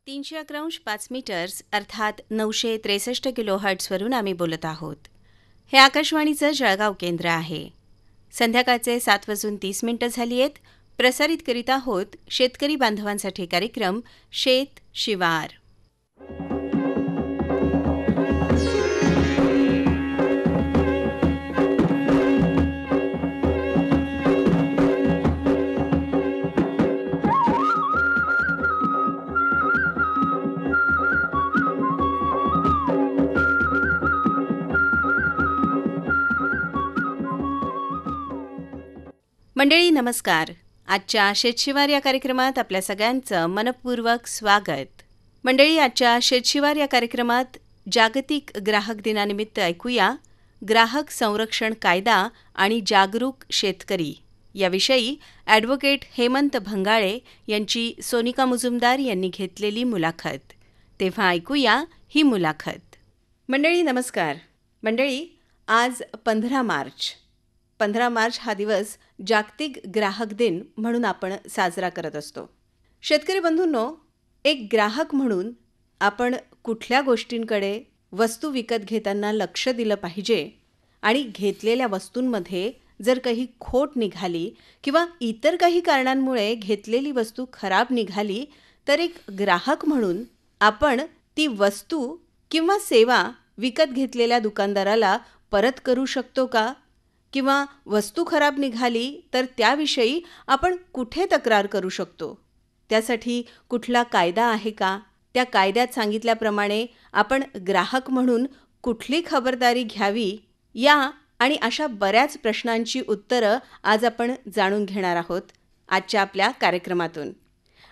311.5 अर्थात 963 किलोहर्ट्झवरून आम्ही बोलत आहोत. हे आकाशवाणीचं जळगाव केंद्र आहे. संध्याकाळचे 7:30 झाली आहेत. प्रसारित करीत आहोत शेतकरी बांधवांसाठी कार्यक्रम शेत शिवार. मंडळी नमस्कार. आजच्या शेतशिवार या कार्यक्रमात आपल्या सगळ्यांचं मनपूर्वक स्वागत. मंडळी, आजच्या शेतशिवार या कार्यक्रमात जागतिक ग्राहक दिनानिमित्त ऐकूया ग्राहक संरक्षण कायदा आणि जागरूक शेतकरी याविषयी ॲडव्होकेट हेमंत भंगाळे यांची सोनिका मुजुमदार यांनी घेतलेली मुलाखत. तेव्हा ऐकूया ही मुलाखत. मंडळी नमस्कार. मंडळी, आज 15 मार्च हा दिवस जागतिक ग्राहक दिन म्हणून आपण साजरा करत असतो. शेतकरी बंधूंनो, एक ग्राहक म्हणून आपण कुठल्या गोष्टींकडे वस्तू विकत घेताना लक्ष दिलं पाहिजे आणि घेतलेल्या वस्तूंमध्ये जर काही खोट निघाली किंवा इतर काही कारणांमुळे घेतलेली वस्तू खराब निघाली तर एक ग्राहक म्हणून आपण ती वस्तू किंवा सेवा विकत घेतलेल्या दुकानदाराला परत करू शकतो का? किंवा वस्तू खराब निघाली तर त्याविषयी आपण कुठे तक्रार करू शकतो? त्यासाठी कुठला कायदा आहे का? त्या कायद्यात सांगितल्याप्रमाणे आपण ग्राहक म्हणून कुठली खबरदारी घ्यावी, या आणि अशा बऱ्याच प्रश्नांची उत्तरं आज आपण जाणून घेणार आहोत आजच्या आपल्या कार्यक्रमातून.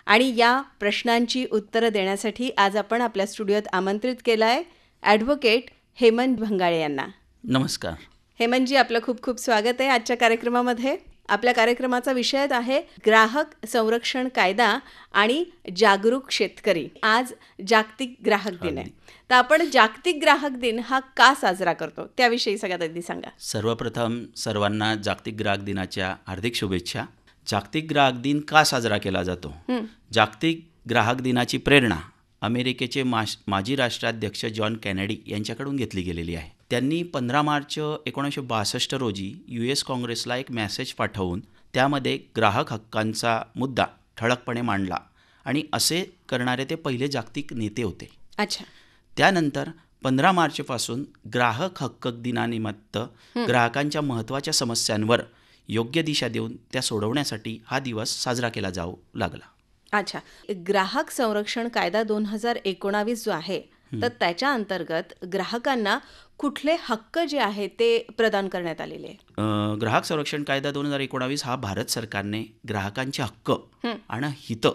आणि या प्रश्नांची उत्तरं देण्यासाठी आज आपण आपल्या स्टुडिओत आमंत्रित केलं आहे ॲडव्होकेट हेमंत भंगाळे यांना. नमस्कार हेमंतजी, आपलं खूप खूप स्वागत आहे आजच्या कार्यक्रमामध्ये. आपल्या कार्यक्रमाचा विषय आहे ग्राहक संरक्षण कायदा आणि जागरूक शेतकरी. आज जागतिक ग्राहक दिन आहे, तर आपण जागतिक ग्राहक दिन हा का साजरा करतो त्याविषयी सगळ्यात आधी सांगा. सर्वप्रथम सर्वांना जागतिक ग्राहक दिनाच्या हार्दिक शुभेच्छा. जागतिक ग्राहक दिन का साजरा केला जातो? जागतिक ग्राहक दिनाची प्रेरणा अमेरिकेचे माजी राष्ट्राध्यक्ष जॉन केनेडी यांच्याकडून घेतली गेलेली आहे. त्यांनी 15 मार्च 1962 रोजी US काँग्रेसला एक मेसेज पाठवून त्यामध्ये ग्राहक हक्कांचा मुद्दा ठळकपणे मांडला आणि असे करणारे ते पहिले जागतिक नेते होते. अच्छा. त्यानंतर 15 मार्चपासून ग्राहक हक्क दिनानिमित्त ग्राहकांच्या महत्त्वाच्या समस्यांवर योग्य दिशा देऊन त्या सोडवण्यासाठी हा दिवस साजरा केला जाऊ लागला. अच्छा. ग्राहक संरक्षण कायदा 2019 जो आहे, तर त्याच्या अंतर्गत ग्राहकांना कुठले हक्क जे आहेत ते प्रदान करण्यात आलेले आहे? ग्राहक संरक्षण कायदा 2019 हा भारत सरकारने ग्राहकांचे हक्क आणि हित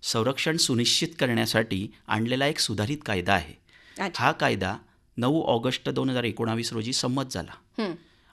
संरक्षण सुनिश्चित करण्यासाठी आणलेला एक सुधारित कायदा आहे. हा कायदा 9 ऑगस्ट 2019 रोजी संमत झाला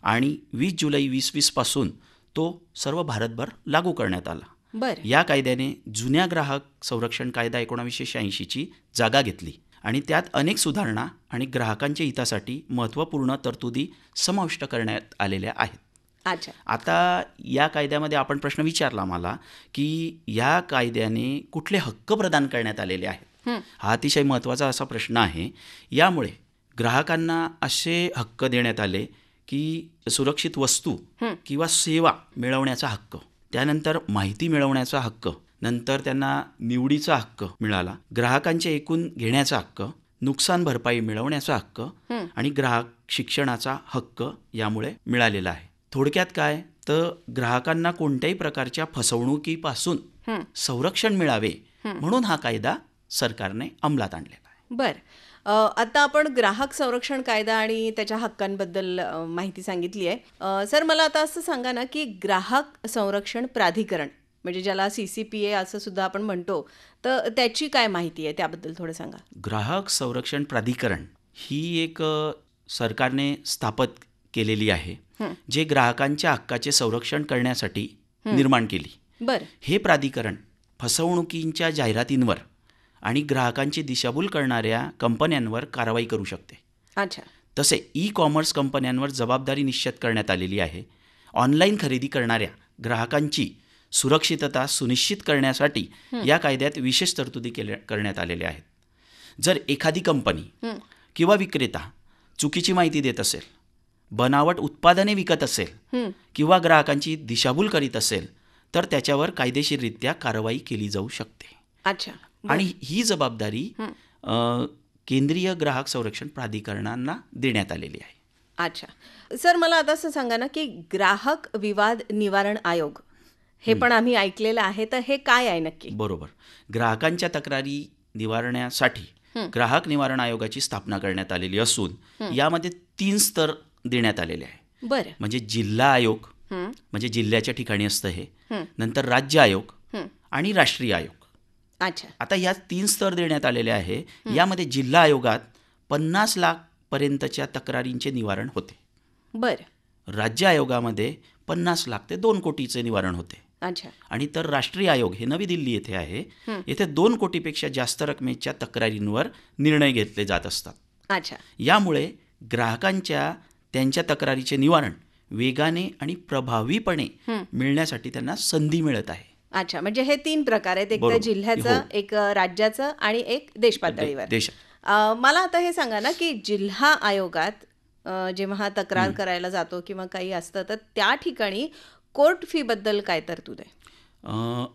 आणि 20 जुलै 2020 पासून तो सर्व भारतभर लागू करण्यात आला. या कायद्याने जुन्या ग्राहक संरक्षण कायदा 1986ची जागा घेतली आणि त्यात अनेक सुधारणा आणि ग्राहकांच्या हितासाठी महत्त्वपूर्ण तरतुदी समाविष्ट करण्यात आलेल्या आहेत. अच्छा. आता या कायद्यामध्ये आपण प्रश्न विचारला मला की या कायद्याने कुठले हक्क प्रदान करण्यात आलेले आहेत. हा अतिशय महत्त्वाचा असा प्रश्न आहे. यामुळे ग्राहकांना असे हक्क देण्यात आले की सुरक्षित वस्तू किंवा सेवा मिळवण्याचा हक्क, त्यानंतर माहिती मिळवण्याचा हक्क, नंतर त्यांना निवडीचा हक्क मिळाला, ग्राहकांचे एकूण घेण्याचा हक्क, नुकसान भरपाई मिळवण्याचा हक्क आणि ग्राहक शिक्षणाचा हक्क यामुळे मिळालेला आहे. थोडक्यात काय तर ग्राहकांना कोणत्याही प्रकारच्या फसवणुकीपासून संरक्षण मिळावे म्हणून हा कायदा सरकारने अंमलात आणलेला आहे. बरं. आता आपण ग्राहक संरक्षण कायदा आणि त्याच्या हक्कांबद्दल माहिती सांगितली आहे. सर, मला आता असं सांगा ना की ग्राहक संरक्षण प्राधिकरण म्हणजे ज्याला CCPA असं सुद्धा आपण म्हणतो, तर त्याची काय माहिती आहे त्याबद्दल थोडं सांगा. ग्राहक संरक्षण प्राधिकरण ही एक सरकारने स्थापित केलेली आहे जे ग्राहकांच्या हक्काचे संरक्षण करण्यासाठी निर्माण केली. बरं. हे प्राधिकरण फसवणुकींच्या जाहिरातींवर आणि ग्राहकांची दिशाभूल करणाऱ्या कंपन्यांवर कारवाई करू शकते. अच्छा. तसे ई-कॉमर्स कंपन्यांवर जबाबदारी निश्चित करण्यात आलेली आहे. ऑनलाईन खरेदी करणाऱ्या ग्राहकांची सुरक्षितता सुनिश्चित करण्यासाठी या कायद्यात विशेष तरतुदी करण्यात आलेल्या आहेत. जर एखादी कंपनी किंवा विक्रेता चुकीची माहिती देत असेल, बनावट उत्पादने विकत असेल किंवा ग्राहकांची दिशाभूल करीत असेल तर त्याच्यावर कायदेशीररित्या कारवाई केली जाऊ शकते. अच्छा. आणि ही जबाबदारी केंद्रीय ग्राहक संरक्षण प्राधिकरणांना देण्यात आलेली आहे. अच्छा. सर, मला आता असं सांगा ना की ग्राहक विवाद निवारण आयोग हे पण आम्ही ऐकलेलं आहे, तर हे काय आहे नक्की? बरोबर. ग्राहकांच्या तक्रारी निवारण्यासाठी ग्राहक निवारण आयोगाची स्थापना करण्यात आलेली असून यामध्ये 3 स्तर देण्यात आलेले आहे. बरं. म्हणजे जिल्हा आयोग, म्हणजे जिल्ह्याच्या ठिकाणी असतं हे, नंतर राज्य आयोग आणि राष्ट्रीय आयोग. अच्छा. आता या 3 स्तर देण्यात आलेले आहे. यामध्ये जिल्हा आयोगात 50 लाख पर्यंतच्या तक्रारींचे निवारण होते. बरं. राज्य आयोगामध्ये 50 लाख ते 2 कोटीचे निवारण होते. अच्छा. आणि तर राष्ट्रीय आयोग हे नवी दिल्ली येथे आहे. येथे 2 कोटीपेक्षा जास्त रकमेच्या तक्रारींवर निर्णय घेतले जात असतात. अच्छा. यामुळे ग्राहकांच्या त्यांच्या तक्रारीचे निवारण वेगाने आणि प्रभावीपणे मिळण्यासाठी त्यांना संधी मिळत आहे. अच्छा. म्हणजे हे 3 प्रकार आहेत, एक तर बरोबर. जिल्ह्याचं, हो. एक राज्याचं आणि एक देश पातळीवर. देशात. मला आता हे सांगा ना की जिल्हा आयोगात जेव्हा तक्रार करायला जातो किंवा काही असतं तर त्या ठिकाणी कोर्ट फी बद्दल काय तरतूद आहे?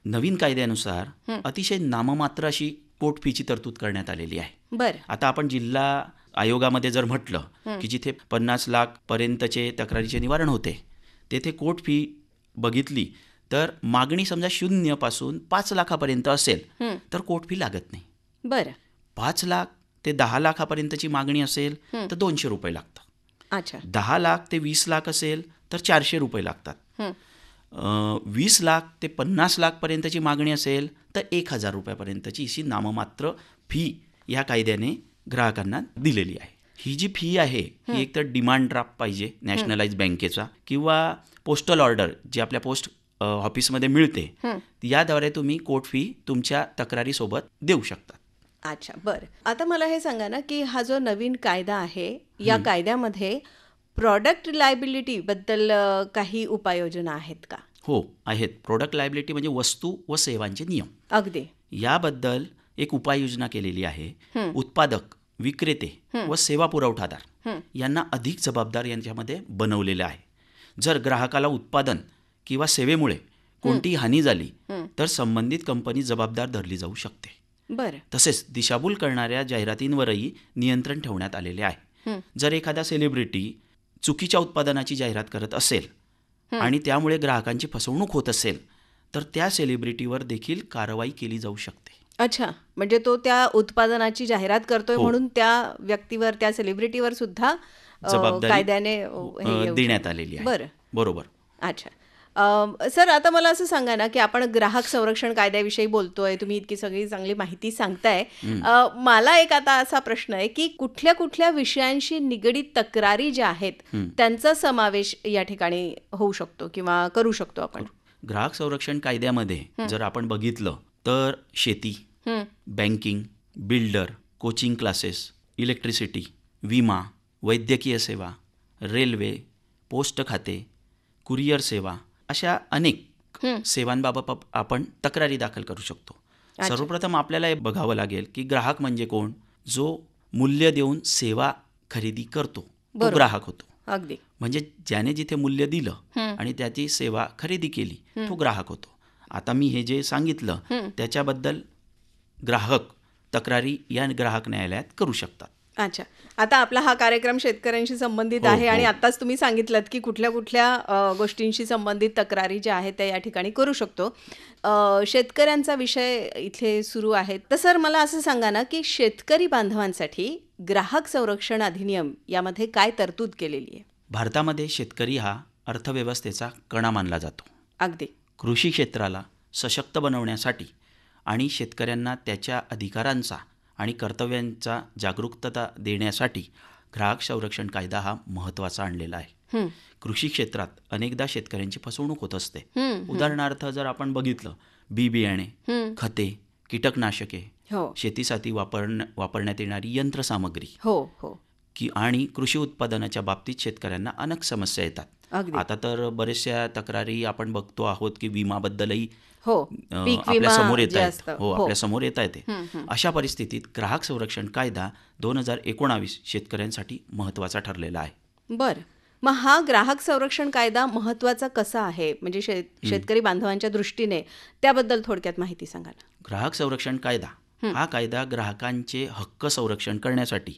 नवीन कायद्यानुसार अतिशय नाममात्र अशी कोर्ट फीची तरतूद करण्यात आलेली आहे. बरं. आता आपण जिल्हा आयोगामध्ये जर म्हटलं की जिथे 50 लाख पर्यंतचे तक्रारीचे निवारण होते, तेथे कोर्ट फी बघितली तर मागणी समजा 0 पासून 5 लाखापर्यंत असेल तर कोर्ट फी लागत नाही. बरं. 5 लाख ते 10 लाखापर्यंतची मागणी असेल तर 200 रुपये लागतात. अच्छा. 10 लाख ते 20 लाख असेल तर 400 रुपये लागतात. 20 लाख ते 50 लाखपर्यंतची मागणी असेल तर 1000 रुपयापर्यंतची अशी नाममात्र फी या कायद्याने ग्राहकांना दिलेली आहे. ही जी फी आहे ही एकतर डिमांड ड्राफ्ट पाहिजे नॅशनलाइज बँकेचा किंवा पोस्टल ऑर्डर जे आपल्या पोस्ट ऑफिसमध्ये मिळते, याद्वारे तुम्ही कोर्ट फी तुमच्या तक्रारीसोबत देऊ शकता. अच्छा. बरं. आता मला हे सांगा ना की हा जो नवीन कायदा आहे या कायद्यामध्ये प्रॉडक्ट लायबिलिटी बद्दल काही उपाययोजना आहेत का? हो, आहेत. प्रोडक्ट लायबिलिटी म्हणजे वस्तू व सेवांचे नियम. अगदी. याबद्दल एक उपाययोजना केलेली आहे. उत्पादक, विक्रेते व सेवा पुरवठादार यांना अधिक जबाबदार यांच्यामध्ये बनवलेलं आहे. जर ग्राहकाला उत्पादन किंवा सेवेमुळे कोणतीही हानी झाली तर संबंधित कंपनी जबाबदार धरली जाऊ शकते. बरं. तसेच दिशाभूल करणाऱ्या जाहिरातींवरही नियंत्रण ठेवण्यात आलेले आहे. जर एखादा सेलिब्रिटी चुकीच्या उत्पादनाची जाहिरात करत असेल आणि त्यामुळे ग्राहकांची फसवणूक होत असेल तर त्या सेलिब्रिटीवर देखील कारवाई केली जाऊ शकते. अच्छा. म्हणजे तो त्या उत्पादनाची जाहिरात करतोय म्हणून त्या व्यक्तीवर, त्या सेलिब्रिटीवर सुद्धा जबाबदारी कायद्याने देण्यात आलेली आहे. बरं. बरोबर. अच्छा. सर, आता मला असं सांगा ना की आपण ग्राहक संरक्षण कायद्याविषयी बोलतोय, तुम्ही इतकी सगळी चांगली माहिती सांगताय. मला एक आता असा प्रश्न आहे की कुठल्या कुठल्या विषयांशी निगडीत तक्रारी ज्या आहेत त्यांचा समावेश या ठिकाणी होऊ शकतो किंवा करू शकतो आपण? ग्राहक संरक्षण कायद्यामध्ये जर आपण बघितलं तर शेती, banking, builder, coaching classes, electricity, विमा, वैद्यकीय सेवा, रेल्वे, पोस्ट खाते, कुरिअर सेवा अशा अनेक सेवांबाबत आपण तक्रारी दाखल करू शकतो. सर्वप्रथम आपल्याला हे बघावं लागेल की ग्राहक म्हणजे कोण? जो मूल्य देऊन सेवा खरेदी करतो तो ग्राहक होतो. अगदी. म्हणजे ज्याने जिथे मूल्य दिलं आणि त्याची सेवा खरेदी केली तो ग्राहक होतो. आता मी हे जे सांगितलं त्याच्याबद्दल ग्राहक तक्रारी या ग्राहक न्यायालयात करू शकतात. अच्छा. आता आपला हा कार्यक्रम शेतकऱ्यांशी संबंधित आहे आणि आताच तुम्ही सांगितलं की कुठल्या कुठल्या गोष्टींशी संबंधित तक्रारी ज्या आहेत त्या या ठिकाणी करू शकतो. शेतकऱ्यांचा विषय इथे सुरू आहे. तर सर, मला असं सांगा ना की शेतकरी बांधवांसाठी ग्राहक संरक्षण अधिनियम यामध्ये काय तरतूद केलेली आहे? भारतामध्ये शेतकरी हा अर्थव्यवस्थेचा कणा मानला जातो. अगदी. कृषी क्षेत्राला सशक्त बनवण्यासाठी आणि शेतकऱ्यांना त्याच्या अधिकारांचा आणि कर्तव्यांचा जागरूकता देण्यासाठी ग्राहक संरक्षण कायदा हा महत्त्वाचा आणलेला आहे. कृषी क्षेत्रात अनेकदा शेतकऱ्यांची फसवणूक होत असते. उदाहरणार्थ जर आपण बघितलं बी बियाणे, खते, कीटकनाशके, शेतीसाठी वापरण्यात येणारी यंत्रसामग्री आणि कृषी उत्पादनाच्या बाबतीत शेतकऱ्यांना अनेक समस्या येतात. अगदी. आता तर बऱ्याचशा तक्रारी आपण बघतो आहोत की विमाबद्दलही हो, पीक आपल्या विमा समोर येत जे आहेत. असतं. हो, हो. आपल्या समोर येत आहेत. अशा परिस्थितीत ग्राहक संरक्षण कायदा 2019 शेतकऱ्यांसाठी महत्त्वाचा ठरलेला आहे. बरं. मग हा ग्राहक संरक्षण कायदा महत्त्वाचा कसा आहे? म्हणजे शेतकरी बांधवांच्या दृष्टीने त्याबद्दल थोडक्यात माहिती सांगा ना. ग्राहक संरक्षण कायदा हा कायदा ग्राहकांचे हक्क संरक्षण करण्यासाठी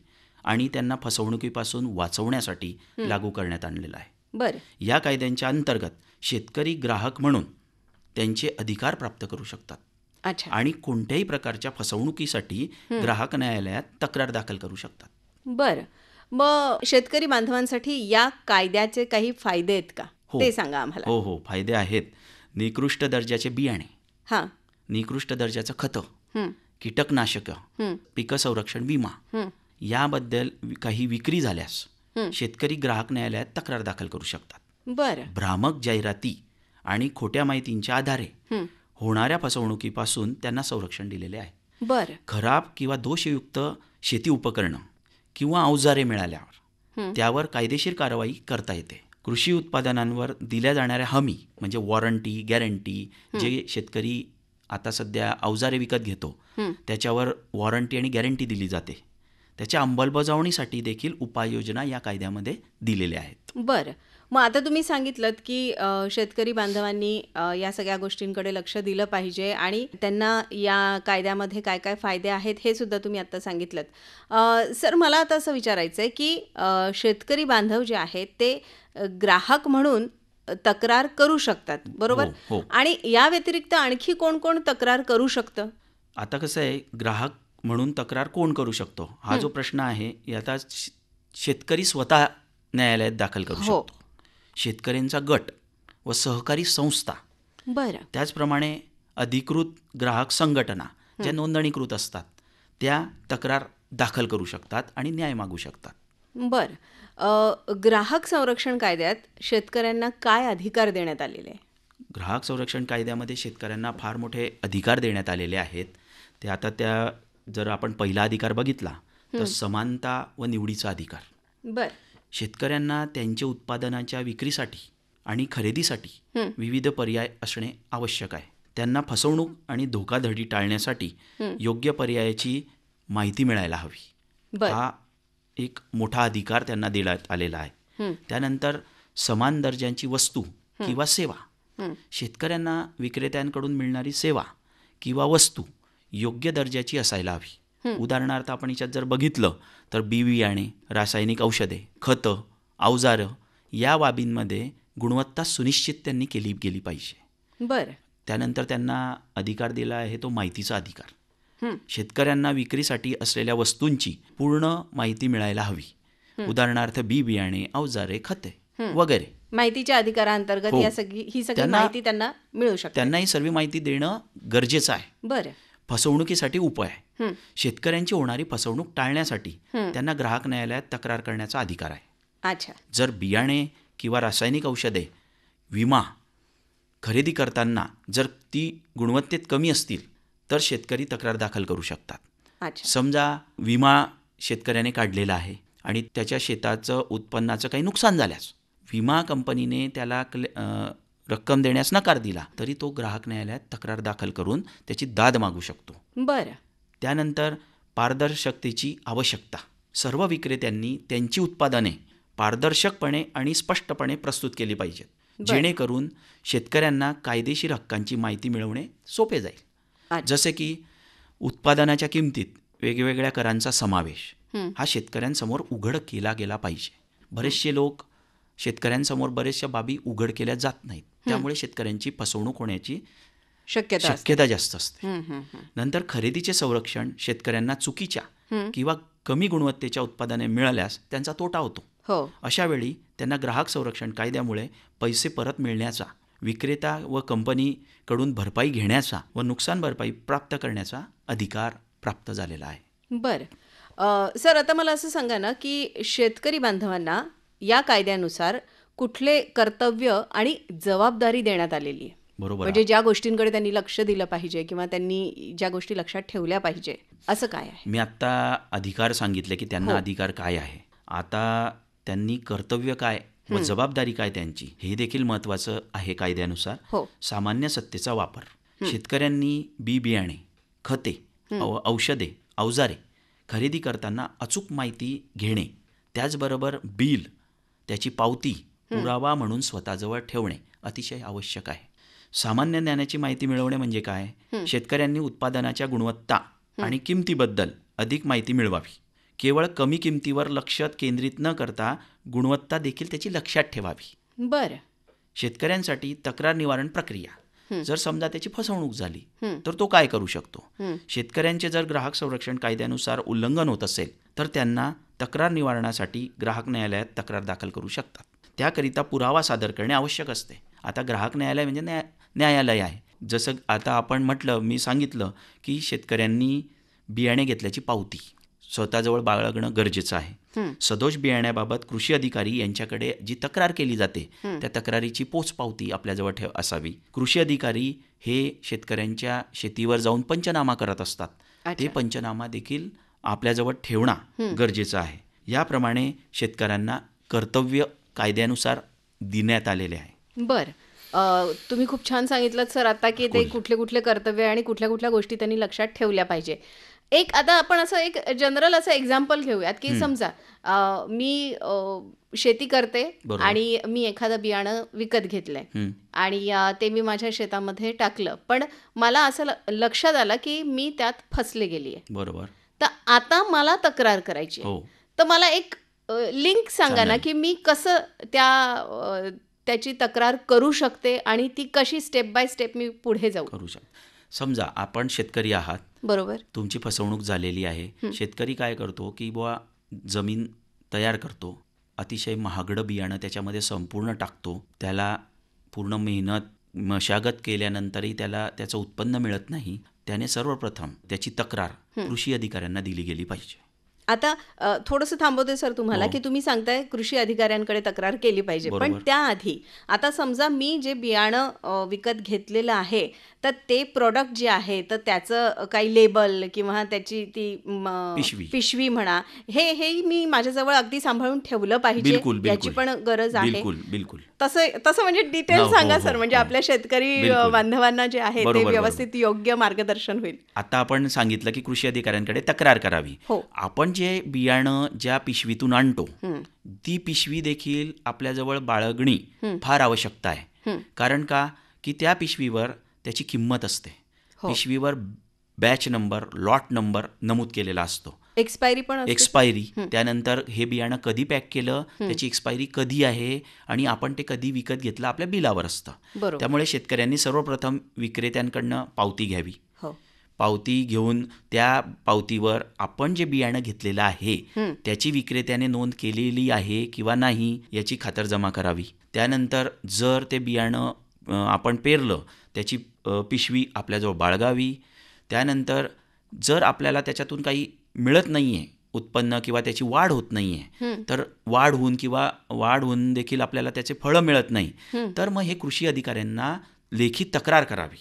आणि त्यांना फसवणुकीपासून वाचवण्यासाठी लागू करण्यात आणलेला आहे. बरं. या कायद्यांच्या अंतर्गत शेतकरी ग्राहक म्हणून त्यांचे अधिकार प्राप्त करू शकतात अच्छा. आणि कोणत्याही प्रकारच्या फसवणुकीसाठी ग्राहक न्यायालयात तक्रार दाखल करू शकतात. बरं. मग शेतकरी बांधवांसाठी या कायद्याचे काही फायदे आहेत का? हो. ते सांगा आम्हाला. हो हो, फायदे आहेत. निकृष्ट दर्जाचे बियाणे, हां. निकृष्ट दर्जाचं खतं, हं. कीटकनाशकं, हं. पीक संरक्षण विमा हं. याबद्दल काही विक्री झाल्यास हं. शेतकरी ग्राहक न्यायालयात तक्रार दाखल करू शकतात. बरं. भ्रामक जाहिराती आणि खोट्या माहितींच्या आधारे हं. होणाऱ्या फसवणुकीपासून त्यांना संरक्षण दिलेले आहे. बरं. खराब किंवा दोषयुक्त शेती उपकरणं किंवा अवजारे मिळाल्यावर त्यावर कायदेशीर कारवाई करता येते. कृषी उत्पादनांवर दिल्या जाणाऱ्या हमी म्हणजे वॉरंटी, गॅरंटी, जे शेतकरी आता सध्या अवजारे विकत घेतो त्याच्यावर वॉरंटी आणि गॅरंटी दिली जाते. त्याच्या अंमलबजावणीसाठी देखील उपाययोजना या कायद्यामध्ये दिलेल्या आहेत. बरं. मग आता तुम्ही सांगितलं की शेतकरी बांधवांनी या सगळ्या गोष्टींकडे लक्ष दिलं पाहिजे आणि त्यांना या कायद्यामध्ये काय काय फायदे आहेत हे सुद्धा तुम्ही आता सांगितलं. सर, मला आता असं विचारायचं आहे की शेतकरी बांधव जे आहेत ते ग्राहक म्हणून तक्रार करू शकतात, बरोबर? हो. आणि या व्यतिरिक्त आणखी कोण कोण तक्रार करू शकतं? आता कसं आहे, ग्राहक म्हणून तक्रार कोण करू शकतो हा जो प्रश्न आहे, आता शेतकरी स्वतः न्यायालयात दाखल करू हो. शकतो. शेतकऱ्यांचा गट व सहकारी संस्था, बरं. त्याचप्रमाणे अधिकृत ग्राहक संघटना ज्या नोंदणीकृत असतात त्या तक्रार दाखल करू शकतात आणि न्याय मागू शकतात. बरं. ग्राहक संरक्षण कायद्यात शेतकऱ्यांना काय अधिकार देण्यात आलेले आहे? ग्राहक संरक्षण कायद्यामध्ये शेतकऱ्यांना फार मोठे अधिकार देण्यात आलेले आहेत. ते आता जर आपण पहिला अधिकार बघितला तर समानता व निवडीचा अधिकार. बरं. शेतकऱ्यांना त्यांच्या उत्पादनाच्या विक्रीसाठी आणि खरेदीसाठी विविध पर्याय असणे आवश्यक आहे. त्यांना फसवणूक आणि धोकाधडी टाळण्यासाठी योग्य पर्यायाची माहिती मिळायला हवी. बरं. हा एक मोठा अधिकार त्यांना देण्यात आलेला आहे. त्यानंतर समान दर्जाची वस्तू किंवा सेवा, शेतकऱ्यांना विक्रेत्यांकडून मिळणारी सेवा किंवा वस्तू योग्य दर्जाची असायला हवी. उदाहरणार्थ आपण याच्यात जर बघितलं तर बियाणे, रासायनिक औषधे, खतं, अवजारं या बाबींमध्ये गुणवत्ता सुनिश्चित त्यांनी केली गेली पाहिजे. बरं. त्यानंतर त्यांना अधिकार दिला आहे तो माहितीचा अधिकार. शेतकऱ्यांना विक्रीसाठी असलेल्या वस्तूंची पूर्ण माहिती मिळायला हवी. उदाहरणार्थ बियाणे, अवजारे, खते वगैरे. माहितीच्या अधिकारांतर्गत हो. ही सगळी माहिती त्यांना मिळू शकते. त्यांना ही सर्व माहिती देणं गरजेचं आहे. बरं. फसवणुकीसाठी उपाय, शेतकऱ्यांची होणारी फसवणूक टाळण्यासाठी त्यांना ग्राहक न्यायालयात तक्रार करण्याचा अधिकार आहे. अच्छा. जर बियाणे किंवा रासायनिक औषधे, विमा खरेदी करताना जर ती गुणवत्तेत कमी असतील तर शेतकरी तक्रार दाखल करू शकतात. अच्छा. समजा विमा शेतकऱ्याने काढलेला आहे आणि त्याच्या शेताचं उत्पन्नाचं काही नुकसान झाल्यास विमा कंपनीने त्याला रक्कम देण्यास नकार दिला तरी तो ग्राहक न्यायालयात तक्रार दाखल करून त्याची दाद मागू शकतो. बरं. त्यानंतर पारदर्शकतेची आवश्यकता. सर्व विक्रेत्यांनी त्यांची उत्पादने पारदर्शकपणे आणि स्पष्टपणे प्रस्तुत केली पाहिजेत, जेणेकरून शेतकऱ्यांना कायदेशीर हक्कांची माहिती मिळवणे सोपे जाईल. जसे की उत्पादनाच्या किमतीत वेगवेगळ्या करांचा समावेश हा शेतकऱ्यांसमोर उघड केला गेला पाहिजे. बरेचसे लोक शेतकऱ्यांसमोर बरेचशा बाबी उघड केल्या जात नाहीत, त्यामुळे शेतकऱ्यांची फसवणूक होण्याची शक्यता जास्त असते. नंतर खरेदीचे संरक्षण. शेतकऱ्यांना चुकीच्या किंवा कमी गुणवत्तेच्या उत्पादने मिळाल्यास त्यांचा तोटा होतो. हो. अशा वेळी त्यांना ग्राहक संरक्षण कायद्यामुळे पैसे परत मिळण्याचा, विक्रेता व कंपनीकडून भरपाई घेण्याचा व नुकसान भरपाई प्राप्त करण्याचा अधिकार प्राप्त झालेला आहे. बरं. सर, आता मला असं सांगा ना की शेतकरी बांधवांना या कायद्यानुसार कुठले कर्तव्य आणि जबाबदारी देण्यात आलेली आहे? बरोबर. म्हणजे ज्या गोष्टींकडे त्यांनी लक्ष दिलं पाहिजे किंवा त्यांनी ज्या गोष्टी लक्षात ठेवल्या पाहिजे असं काय आहे? मी आत्ता अधिकार सांगितले की त्यांना अधिकार काय आहे. आता त्यांनी कर्तव्य काय व जबाबदारी काय त्यांची हे देखील महत्त्वाचं आहे कायद्यानुसार. हो. सामान्य सत्तेचा वापर. शेतकऱ्यांनी बी बियाणे, खते, औषधे, अवजारे खरेदी करताना अचूक माहिती घेणे, त्याचबरोबर बिल, त्याची पावती, पुरावा म्हणून स्वतःजवळ ठेवणे अतिशय आवश्यक आहे. सामान्य ज्ञानाची माहिती मिळवणे म्हणजे काय? शेतकऱ्यांनी उत्पादनाच्या गुणवत्ता आणि किमतीबद्दल अधिक माहिती मिळवावी. केवळ कमी किमतीवर लक्ष केंद्रित न करता गुणवत्ता देखील त्याची लक्षात ठेवावी. बरं. शेतकऱ्यांसाठी तक्रार निवारण प्रक्रिया. जर समजा त्याची फसवणूक झाली तर तो काय करू शकतो? शेतकऱ्यांचे जर ग्राहक संरक्षण कायद्यानुसार उल्लंघन होत असेल तर त्यांना तक्रार निवारणासाठी ग्राहक न्यायालयात तक्रार दाखल करू शकतात. त्याकरिता पुरावा सादर करणे आवश्यक असते. आता ग्राहक न्यायालय म्हणजे न्यायालय आहे. जसं आता आपण म्हटलं, मी सांगितलं की शेतकऱ्यांनी बियाणे घेतल्याची पावती स्वतःजवळ बाळगणं गरजेचं आहे. सदोष बियाण्याबाबत कृषी अधिकारी यांच्याकडे जी तक्रार केली जाते त्या तक्रारीची पोचपावती आपल्याजवळ असावी. कृषी अधिकारी हे शेतकऱ्यांच्या शेतीवर जाऊन पंचनामा करत असतात. ते पंचनामा देखील आपल्याजवळ ठेवणं गरजेचं आहे. याप्रमाणे शेतकऱ्यांना कर्तव्य कायद्यानुसार देण्यात आलेले आहे. बरं. तुम्ही खूप छान सांगितलं सर आता की ते कुठले कुठले कर्तव्य आणि कुठल्या कुठल्या गोष्टी त्यांनी लक्षात ठेवल्या पाहिजे. आता आपण असं एक जनरल असं एक्झाम्पल घेऊयात की समजा मी शेती करते आणि मी एखादं बियाणं विकत घेतलंय आणि ते मी माझ्या शेतामध्ये टाकलं, पण मला असं लक्षात आलं की मी त्यात फसले गेली आहे. बरोबर. तर आता मला तक्रार करायची आहे. तर मला एक लिंक सांगा ना की मी कसं त्याची तक्रार करू शकते आणि ती कशी स्टेप बाय स्टेप मी पुढे जाऊ करू शकते. समजा आपण शेतकरी आहात. बरोबर. तुमची फसवणूक झालेली आहे. शेतकरी काय करतो की बुवा जमीन तयार करतो, अतिशय महागडं बियाणं त्याच्यामध्ये संपूर्ण टाकतो, त्याला पूर्ण मेहनत मशागत केल्यानंतरही त्याला त्याचं उत्पन्न मिळत नाही. त्याने सर्वप्रथम त्याची तक्रार कृषी अधिकाऱ्यांना दिली गेली पाहिजे. आता थोडंसं थांबवते सर तुम्हाला की तुम्ही सांगताय कृषी अधिकाऱ्यांकडे तक्रार केली पाहिजे, पण त्याआधी आता समजा मी जे बियाणं विकत घेतलेलं आहे तर ते प्रोडक्ट जे आहे तर त्याचं काही लेबल किंवा त्याची ती पिशवी म्हणा हे मी माझ्याजवळ अगदी सांभाळून ठेवलं पाहिजे, याची पण गरज आहे. बिलकुल. तसं म्हणजे डिटेल सांगा सर, म्हणजे आपल्या शेतकरी बांधवांना जे आहे ते व्यवस्थित योग्य मार्गदर्शन होईल. आता आपण सांगितलं की कृषी अधिकाऱ्यांकडे तक्रार करावी. आपण जे बियाणं ज्या पिशवीतून आणतो ती पिशवी देखील आपल्याजवळ बाळगणी फार आवश्यकता आहे. कारण का की त्या पिशवीवर त्याची किंमत असते. पिशवीवर बॅच नंबर, लॉट नंबर नमूद केलेला असतो. एक्सपायरी, त्यानंतर हे बियाणं कधी पॅक केलं, त्याची एक्सपायरी कधी आहे आणि आपण ते कधी विकत घेतलं आपल्या बिलावर असतं. त्यामुळे शेतकऱ्यांनी सर्वप्रथम विक्रेत्यांकडनं पावती घ्यावी. पावती घेऊन त्या पावतीवर आपण जे बियाणं घेतलेलं आहे त्याची विक्रेत्याने नोंद केलेली आहे किंवा नाही याची खातरजमा करावी. त्यानंतर जर ते बियाणं आपण पेरलं त्याची पिशवी आपल्याजवळ बाळगावी. त्यानंतर जर आपल्याला त्याच्यातून काही मिळत नाही आहे उत्पन्न किंवा त्याची वाढ होत नाही आहे तर वाढ होऊन देखील आपल्याला त्याचे फळं मिळत नाही तर मग हे कृषी अधिकाऱ्यांना लेखी तक्रार करावी.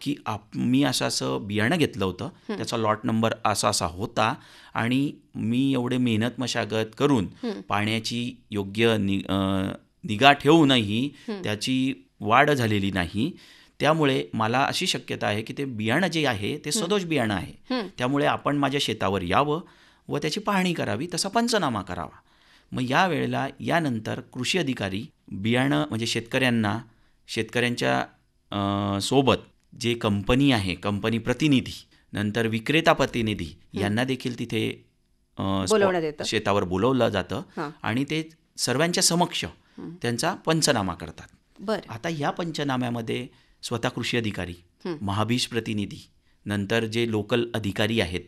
की मी असं बियाणं घेतलं होतं, त्याचा लॉट नंबर असा होता आणि मी एवढे मेहनत मशागत करून पाण्याची योग्य निगा ठेवूनही त्याची वाढ झालेली नाही. त्यामुळे मला अशी शक्यता आहे की ते बियाणं जे आहे ते सदोष बियाणं आहे. त्यामुळे आपण माझ्या शेतावर यावं व त्याची पाहणी करावी, तसा पंचनामा करावा. मग यावेळेला यानंतर कृषी अधिकारी बियाणं म्हणजे शेतकऱ्यांच्या सोबत जे कंपनी आहे, कंपनी प्रतिनिधी, नंतर विक्रेता प्रतिनिधी यांना देखील तिथे शेतावर बोलवलं जातं आणि ते सर्वांच्या समक्ष त्यांचा पंचनामा करतात. आता या पंचनाम्यामध्ये स्वतः कृषी अधिकारी, महाबीज प्रतिनिधी, नंतर जे लोकल अधिकारी आहेत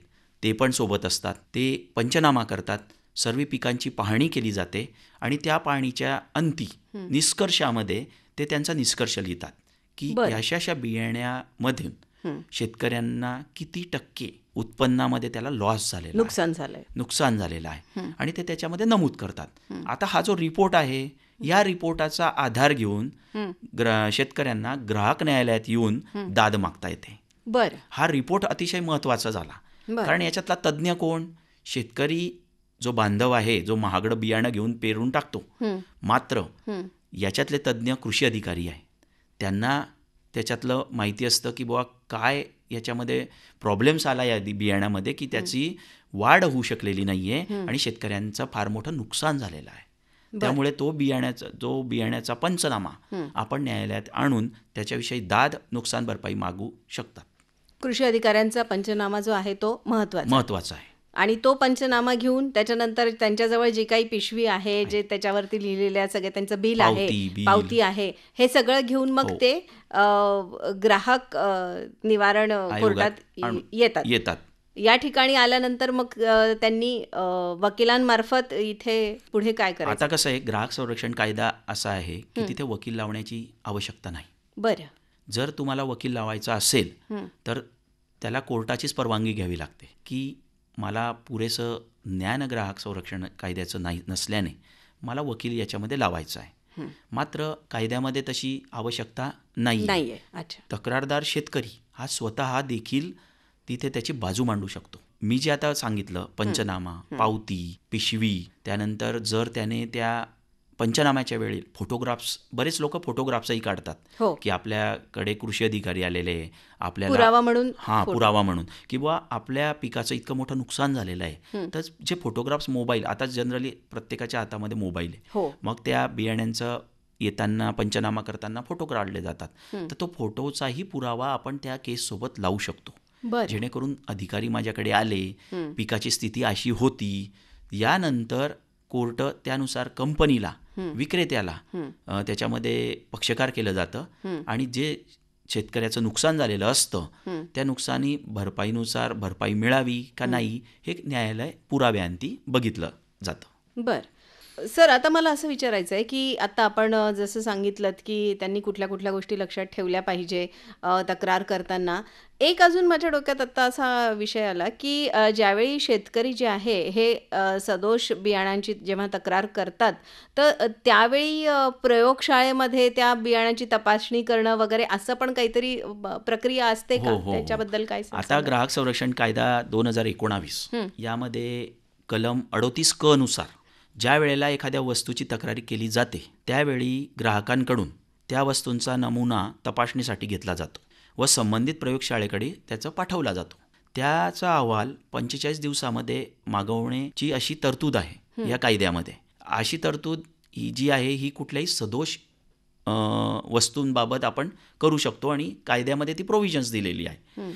ते पण सोबत असतात. ते पंचनामा करतात, सर्व पिकांची पाहणी केली जाते आणि त्या पाहणीच्या अंती निष्कर्षामध्ये ते त्यांचा निष्कर्ष लिहितात की अशा बियाण्यामधून शेतकऱ्यांना किती टक्के उत्पन्नामध्ये त्याला लॉस झालेला, नुकसान झालेलं आहे आणि ते त्याच्यामध्ये नमूद करतात. आता हा जो रिपोर्ट आहे या रिपोर्टाचा आधार घेऊन शेतकऱ्यांना ग्राहक न्यायालयात येऊन दाद मागता येते. बरं. हा रिपोर्ट अतिशय महत्त्वाचा झाला कारण याच्यातला तज्ज्ञ कोण? शेतकरी जो बांधव आहे, जो महागडं बियाणं घेऊन पेरून टाकतो, मात्र याच्यातले तज्ज्ञ कृषी अधिकारी आहे, त्यांना त्याच्यातलं माहिती असतं की बुवा काय याच्यामध्ये प्रॉब्लेम्स आला या बियाण्यामध्ये की त्याची वाढ होऊ शकलेली नाही आहे आणि शेतकऱ्यांचं फार मोठं नुकसान झालेलं आहे. त्यामुळे जो बियाण्याचा पंचनामा आपण न्यायालयात आणून त्याच्याविषयी नुकसान भरपाई मागू शकतात. कृषी अधिकाऱ्यांचा पंचनामा जो आहे तो महत्त्वाचा आहे. आणि तो पंचनामा घेऊन त्याच्यानंतर त्यांच्याजवळ जी काही पिशवी आहे, जे त्याच्यावरती लिहिलेल्या सगळे त्यांचं बिल आहे, पावती आहे, हे सगळं घेऊन मग ते ग्राहक निवारण कोर्टात येतात. या ठिकाणी आल्यानंतर मग त्यांनी वकिलांमार्फत इथे पुढे काय करायचं? आता कसं आहे, ग्राहक संरक्षण कायदा असा आहे की तिथे वकील लावण्याची आवश्यकता नाही. बरं. जर तुम्हाला वकील लावायचा असेल तर त्याला कोर्टाचीच परवानगी घ्यावी लागते की मला पुरेसं ज्ञान ग्राहक संरक्षण कायद्याचं नसल्याने मला वकील याच्यामध्ये लावायचा आहे. मात्र कायद्यामध्ये तशी आवश्यकता नाही आहे. तक्रारदार शेतकरी हा स्वतः देखील तिथे त्याची बाजू मांडू शकतो. मी जे आता सांगितलं, पंचनामा, पावती, पिशवी, त्यानंतर जर त्याने त्या पंचनाम्याच्या वेळी बरेच लोक फोटोग्राफ्सही काढतात की आपल्याकडे कृषी अधिकारी आलेले, आपल्याला पुरावा म्हणून किंवा आपल्या पिकाचं इतकं मोठं नुकसान झालेलं आहे, तर जे फोटोग्राफ्स मोबाईल, आता जनरली प्रत्येकाच्या हातामध्ये मोबाईल आहे, मग त्या बियाण्यांचं येताना पंचनामा करताना फोटो काढले जातात, तर तो फोटोचाही पुरावा आपण त्या केससोबत लावू शकतो. जेणेकरून अधिकारी माझ्याकडे आले, पिकाची स्थिती अशी होती, यानंतर कोर्ट त्यानुसार कंपनीला, विक्रेत्याला त्याच्यामध्ये पक्षकार केलं जातं आणि जे शेतकऱ्याचं नुकसान झालेलं असतं त्या नुकसानी भरपाईनुसार भरपाई मिळावी का नाही हे न्यायालय पुराव्यांती बघितलं जातं. बरं सर, आता मला असं विचारायचं आहे की आता आपण जसं सांगितलं की त्यांनी कुठल्या कुठल्या गोष्टी लक्षात ठेवल्या पाहिजे तक्रार करताना. एक अजून माझ्या डोक्यात आता असा विषय आला की ज्यावेळी शेतकरी जे आहे हे सदोष बियाणांची जेव्हा तक्रार करतात तर त्यावेळी प्रयोगशाळेमध्ये त्या बियाणांची तपासणी करणं वगैरे असं पण काहीतरी प्रक्रिया असते का? त्याच्याबद्दल काय? आता ग्राहक संरक्षण कायदा 2019 यामध्ये कलम 38 क नुसार ज्या वेळेला एखाद्या वस्तूची तक्रारी केली जाते त्यावेळी ग्राहकांकडून त्या वस्तूंचा नमुना तपासणीसाठी घेतला जातो व संबंधित प्रयोगशाळेकडे त्याचा पाठवला जातो. त्याचा अहवाल 45 दिवसामध्ये मागवण्याची अशी तरतूद आहे या कायद्यामध्ये. अशी तरतूद ही जी आहे ही कुठल्याही सदोष वस्तूंबाबत आपण करू शकतो आणि कायद्यामध्ये ती प्रोव्हिजन्स दिलेली आहे.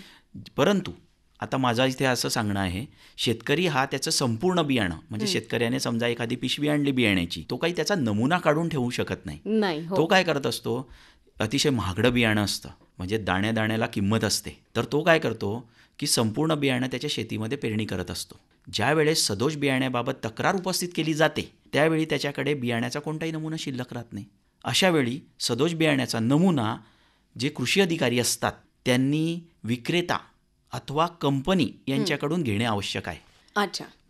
परंतु आता माझा इथे असं सांगणं आहे, शेतकरी हा त्याचं संपूर्ण बियाणं म्हणजे शेतकऱ्याने समजा एखादी पिशवी आणली बियाण्याची, तो काही त्याचा नमुना काढून ठेवू शकत नाही. तो काय करत असतो, अतिशय महागडं बियाणं असतं म्हणजे दाण्या दाण्याला किंमत असते, तर तो काय करतो की संपूर्ण बियाणं त्याच्या शेतीमध्ये पेरणी करत असतो. ज्या वेळेस सदोष बियाण्याबाबत तक्रार उपस्थित केली जाते त्यावेळी त्याच्याकडे बियाण्याचा कोणताही नमुना शिल्लक राहत नाही. अशा वेळी सदोष बियाण्याचा नमुना जे कृषी अधिकारी असतात त्यांनी विक्रेता अथवा कंपनी यांच्याकडून घेणे आवश्यक आहे.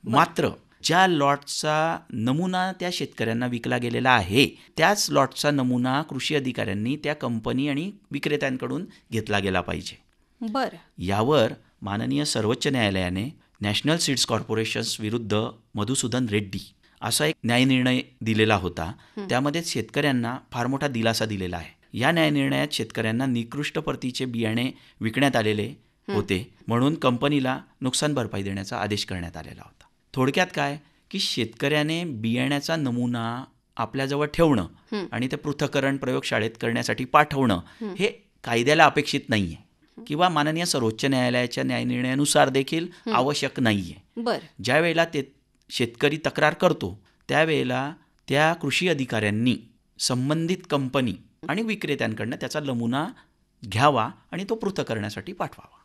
मात्र ज्या लॉटचा नमुना त्या शेतकऱ्यांना विकला गेलेला आहे त्याच लॉटचा नमुना कृषी अधिकाऱ्यांनी त्या कंपनी आणि विक्रेत्यांकडून घेतला गेला पाहिजे. यावर माननीय सर्वोच्च न्यायालयाने नॅशनल सीड्स कॉर्पोरेशन्स विरुद्ध मधुसूदन रेड्डी असा एक न्यायनिर्णय दिलेला होता. त्यामध्ये शेतकऱ्यांना फार मोठा दिलासा दिलेला आहे. या न्यायनिर्णयात शेतकऱ्यांना निकृष्ट प्रतीचे बियाणे विकण्यात आलेले होते म्हणून कंपनीला नुकसान भरपाई देण्याचा आदेश करण्यात आलेला होता. थोडक्यात काय की शेतकऱ्याने बियाण्याचा नमुना आपल्याजवळ ठेवणं आणि ते पृथक्करण प्रयोगशाळेत करण्यासाठी पाठवणं हे कायद्याला अपेक्षित नाही आहे किंवा माननीय सर्वोच्च न्यायालयाच्या न्यायनिर्णयानुसार देखील आवश्यक नाही आहे. ज्या वेळेला ते शेतकरी तक्रार करतो त्यावेळेला त्या कृषी अधिकाऱ्यांनी संबंधित कंपनी आणि विक्रेत्यांकडनं त्याचा नमुना घ्यावा आणि तो पृथक करण्यासाठी पाठवावा.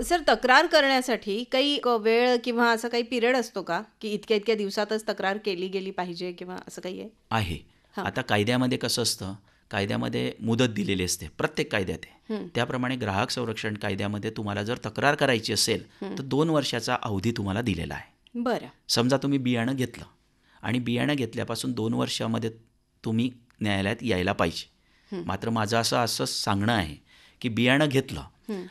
सर, तक्रार करण्यासाठी काही वेळ किंवा असं काही पिरियड असतो का की इतक्या इतक्या दिवसातच तक्रार केली गेली पाहिजे किंवा असं काही आहे? आता कायद्यामध्ये कसं असतं, कायद्यामध्ये मुदत दिलेली असते प्रत्येक कायद्यात आहे. त्याप्रमाणे ग्राहक संरक्षण कायद्यामध्ये तुम्हाला जर तक्रार करायची असेल तर 2 वर्षाचा अवधी तुम्हाला दिलेला आहे. समजा तुम्ही बियाणं घेतलं आणि बियाणं घेतल्यापासून 2 वर्षामध्ये तुम्ही न्यायालयात यायला पाहिजे. मात्र माझं असं सांगणं आहे की बियाणं घेतलं,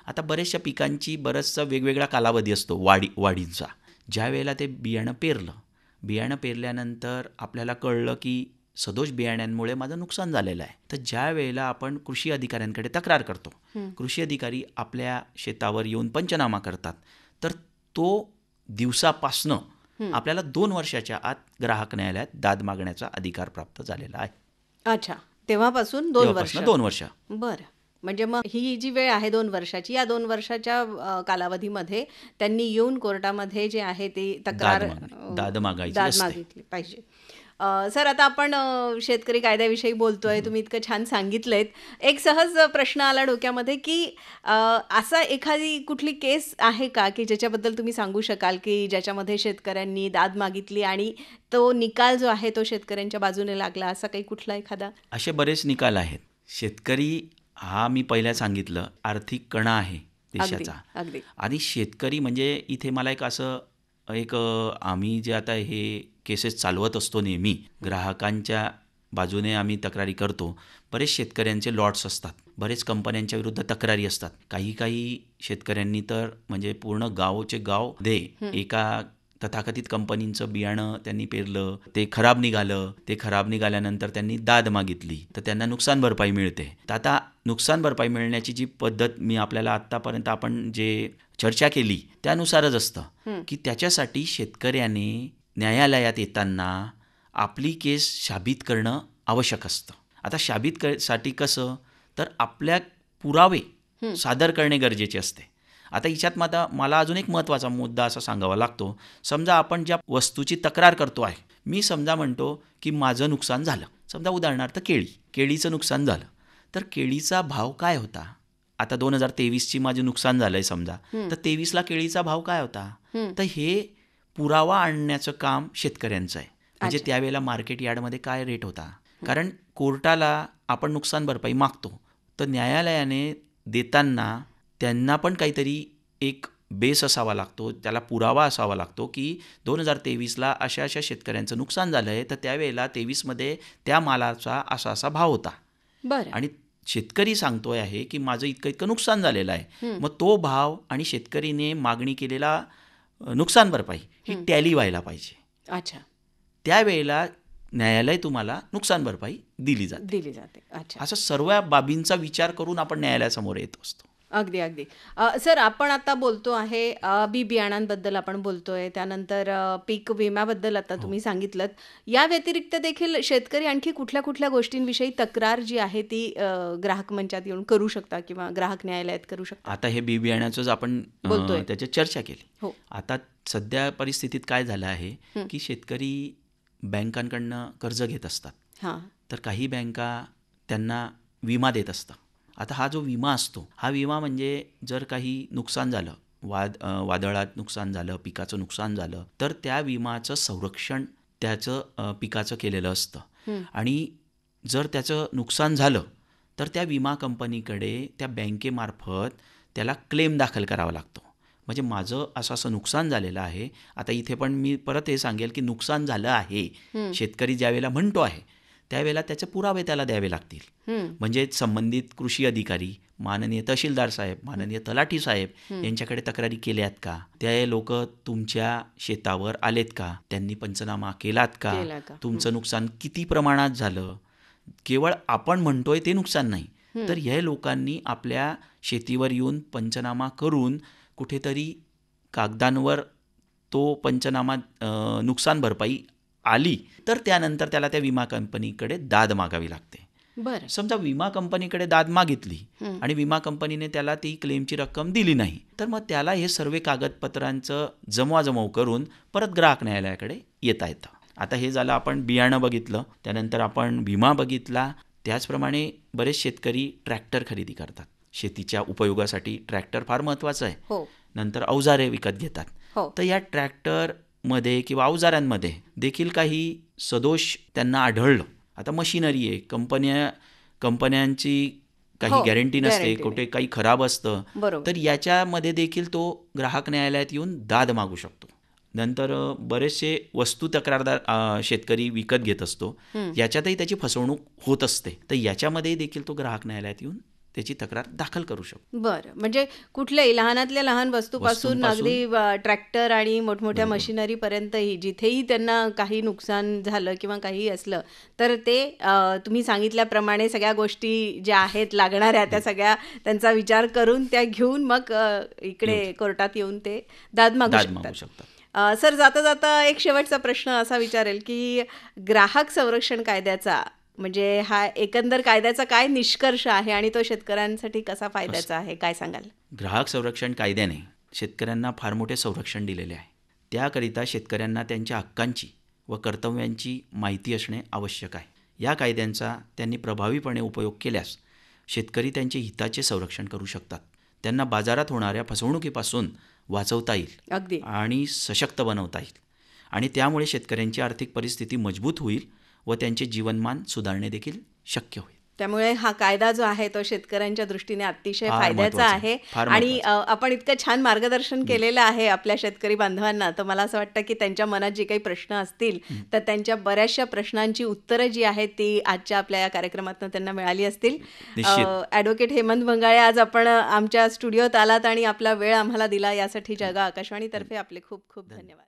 आता बऱ्याचशा पिकांची बराचसा वेगवेगळा कालावधी असतो वाढींचा. ज्या वेळेला ते बियाणं पेरल्यानंतर आपल्याला कळलं की सदोष बियाण्यांमुळे माझं नुकसान झालेलं आहे. तर ज्या वेळेला आपण कृषी अधिकाऱ्यांकडे तक्रार करतो, कृषी अधिकारी आपल्या शेतावर येऊन पंचनामा करतात, तर तो दिवसापासनं आपल्याला 2 वर्षाच्या आत ग्राहक न्यायालयात दाद मागण्याचा अधिकार प्राप्त झालेला आहे. अच्छा, तेव्हापासून 2 वर्ष. तेव्हापासून 2 वर्ष. बरं. म्हणजे मग ही जी वेळ आहे 2 वर्षाची, या 2 वर्षाच्या कालावधीमध्ये त्यांनी येऊन कोर्टामध्ये जे आहे ते तक्रार दाद मागायची दाद असते. मागितली पाहिजे. सर, आता आपण शेतकरी कायद्याविषयी बोलतोय, तुम्ही इतकं छान सांगितलंत. एक सहज प्रश्न आला डोक्यामध्ये की असा एखादी कुठली केस आहे का की ज्याच्याबद्दल तुम्ही सांगू शकाल की ज्याच्यामध्ये शेतकऱ्यांनी दाद मागितली आणि तो निकाल जो आहे तो शेतकऱ्यांच्या बाजूने लागला, असा काही कुठला एखादा? असे बरेच निकाल आहेत. शेतकरी हा मी पहिल्या सांगितलं आर्थिक कणा आहे देशाचा. अगदी. आणि शेतकरी म्हणजे इथे मला आम्ही जे आता हे केसेस चालवत असतो नेहमी, ग्राहकांच्या बाजूने आम्ही तक्रारी करतो. बरेच शेतकऱ्यांचे लॉट्स असतात, बरेच कंपन्यांच्या विरुद्ध तक्रारी असतात. काही शेतकऱ्यांनी तर म्हणजे पूर्ण गावचे गाव एका तथाकथित कंपनीचं बियाणं त्यांनी पेरलं, ते खराब निघाल्यानंतर त्यांनी दाद मागितली, तर त्यांना नुकसान भरपाई मिळते. तर आता नुकसान भरपाई मिळण्याची जी पद्धत मी आपल्याला आत्तापर्यंत आपण जे चर्चा केली त्यानुसारच असतं की त्याच्यासाठी शेतकऱ्याने न्यायालयात येताना आपली केस साबित करणं आवश्यक असतं. आता साठी कसं, तर आपल्या पुरावे सादर करणे गरजेचे असते. आता हिच्यात मला अजून एक महत्त्वाचा मुद्दा असा सांगावा लागतो. समजा आपण ज्या वस्तूची तक्रार करतो आहे, मी समजा म्हणतो की माझं नुकसान झालं, समजा उदाहरणार्थ केळीचं नुकसान झालं, तर केळीचा भाव काय होता? आता 2023ची माझं नुकसान झालंय समजा, तर 23ला केळीचा भाव काय होता? तर हे पुरावा आणण्याचं काम शेतकऱ्यांचं आहे. म्हणजे त्यावेळेला मार्केट यार्डमध्ये काय रेट होता, कारण कोर्टाला आपण नुकसान भरपाई मागतो, तर न्यायालयाने देताना त्यांना पण काहीतरी एक बेस असावा लागतो, त्याला पुरावा असावा लागतो की 2023ला अशा शेतकऱ्यांचं नुकसान झालं आहे, तर त्यावेळेला 23मध्ये त्या मालाचा असा भाव होता. बरं. आणि शेतकरी सांगतोय आहे की माझं इतकं नुकसान झालेलं आहे, मग तो भाव आणि शेतकरीने मागणी केलेला नुकसान भरपाई ही टॅली व्हायला पाहिजे. अच्छा. त्यावेळेला न्यायालय तुम्हाला नुकसान भरपाई दिली जाते. अच्छा. असं सर्व बाबींचा विचार करून आपण न्यायालयासमोर येत असतो. अगदी. सर, आपण आता बोलतो आहे बी बियाणांबद्दल आपण बोलतोय, त्यानंतर पीक विम्याबद्दल आता तुम्ही सांगितलं. या व्यतिरिक्त देखील शेतकरी आणखी कुठल्या गोष्टींविषयी तक्रार जी आहे ती ग्राहक मंचात येऊन करू शकता किंवा ग्राहक न्यायालयात करू शकता? आता हे बी बियाण्याचंच आपण बोलतोय, त्याची चर्चा केली. हो. आता सध्या परिस्थितीत काय झालं आहे की शेतकरी बँकांकडनं कर्ज घेत असतात, तर काही बँका त्यांना विमा देत असतात. आता हा जो विमा असतो, हा विमा म्हणजे जर काही नुकसान झालं, वादळात नुकसान झालं, पिकाचं नुकसान झालं, तर त्या विमाचं संरक्षण त्याचं पिकाचं केलेलं असतं. आणि जर त्याचं नुकसान झालं तर त्या विमा कंपनीकडे त्या बँकेमार्फत त्याला क्लेम दाखल करावा लागतो. म्हणजे माझं असं नुकसान झालेलं आहे. आता इथे पण मी परत हे सांगेल की नुकसान झालं आहे, शेतकरी ज्यावेळेला म्हणतो आहे त्यावेळेला त्याचे पुरावे त्याला द्यावे लागतील. म्हणजे संबंधित कृषी अधिकारी, माननीय तहसीलदार साहेब, माननीय तलाठी साहेब यांच्याकडे तक्रारी केल्यात का? ते लोक तुमच्या शेतावर आलेत का? त्यांनी पंचनामा केलात का? तुमचं नुकसान किती प्रमाणात झालं? केवळ आपण म्हणतोय ते नुकसान नाही, तर हे लोकांनी आपल्या शेतीवर येऊन पंचनामा करून कुठेतरी कागदांवर तो पंचनामा नुकसान भरपाई आली, तर त्यानंतर त्याला त्या विमा कंपनीकडे दाद मागावी लागते. बरं. समजा विमा कंपनीकडे दाद मागितली आणि विमा कंपनीने त्याला ती क्लेमची रक्कम दिली नाही, तर मग त्याला हे सर्व कागदपत्रांचं जमवाजमव करून परत ग्राहक न्यायालयाकडे येता येतं. आता हे झालं, आपण बियाणं बघितलं, त्यानंतर आपण विमा बघितला. त्याचप्रमाणे बरेच शेतकरी ट्रॅक्टर खरेदी करतात. शेतीच्या उपयोगासाठी ट्रॅक्टर फार महत्त्वाचं आहे. हो. नंतर अवजारे विकत घेतात. हो. तर या ट्रॅक्टरमध्ये किंवा अवजारांमध्ये देखील काही सदोष त्यांना आढळलं. आता मशिनरी आहे, कंपन्यांची काही गॅरंटी नसते, कुठे काही खराब असतं, तर याच्यामध्ये देखील तो ग्राहक न्यायालयात येऊन दाद मागू शकतो. नंतर बरेचसे वस्तू तक्रारदार शेतकरी विकत घेत असतो, याच्यातही त्याची फसवणूक होत असते, तर याच्यामध्ये देखील तो ग्राहक न्यायालयात येऊन त्याची तक्रार दाखल करू शकतो. बरं. म्हणजे कुठल्याही लहानातल्या लहान वस्तूपासून अगदी ट्रॅक्टर आणि मोठमोठ्या बरोबर. मशिनरीपर्यंतही जिथेही त्यांना काही नुकसान झालं किंवा काही असलं तर ते तुम्ही सांगितल्याप्रमाणे सगळ्या गोष्टी ज्या आहेत लागणाऱ्या त्या सगळ्या त्यांचा विचार करून त्या घेऊन मग इकडे कोर्टात येऊन ते दाद मागू दाद शकतात. मागू शकतात. सर, जाता जाता एक शेवटचा प्रश्न असा विचारेल की ग्राहक संरक्षण कायद्याचा म्हणजे हा एकंदर कायद्याचा काय निष्कर्ष आहे आणि तो शेतकऱ्यांसाठी कसा फायद्याचा आहे, काय सांगाल? ग्राहक संरक्षण कायद्याने शेतकऱ्यांना फार मोठे संरक्षण दिलेले आहे. त्याकरिता शेतकऱ्यांना त्यांच्या हक्कांची व कर्तव्यांची माहिती असणे आवश्यक आहे. या कायद्यांचा त्यांनी प्रभावीपणे उपयोग केल्यास शेतकरी त्यांचे हिताचे संरक्षण करू शकतात. त्यांना बाजारात होणाऱ्या फसवणुकीपासून वाचवता येईल अगदी. आणि सशक्त बनवता येईल आणि त्यामुळे शेतकऱ्यांची आर्थिक परिस्थिती मजबूत होईल व त्यांचे जीवनमान सुधारणे देखील शक्य होईल. त्यामुळे हा कायदा जो आहे तो शेतकऱ्यांच्या दृष्टीने अतिशय फार फायद्याचा महत्त्वाचा आहे. फार आणि महत्त्वाचा. आपण इतकं छान मार्गदर्शन केलेलं आहे आपल्या शेतकरी बांधवांना, तर मला असं वाटतं की त्यांच्या मनात जे काही प्रश्न असतील तर त्यांच्या बऱ्याचशा प्रश्नांची उत्तरं जी आहेत ती आजच्या आपल्या या कार्यक्रमातून त्यांना मिळाली असतील. निश्चित. ॲडव्होकेट हेमंत भंगाळे, आज आपण आमच्या स्टुडिओत आलात आणि आपला वेळ आम्हाला दिला यासाठी जळगाव आकाशवाणीतर्फे आपले खूप खूप धन्यवाद.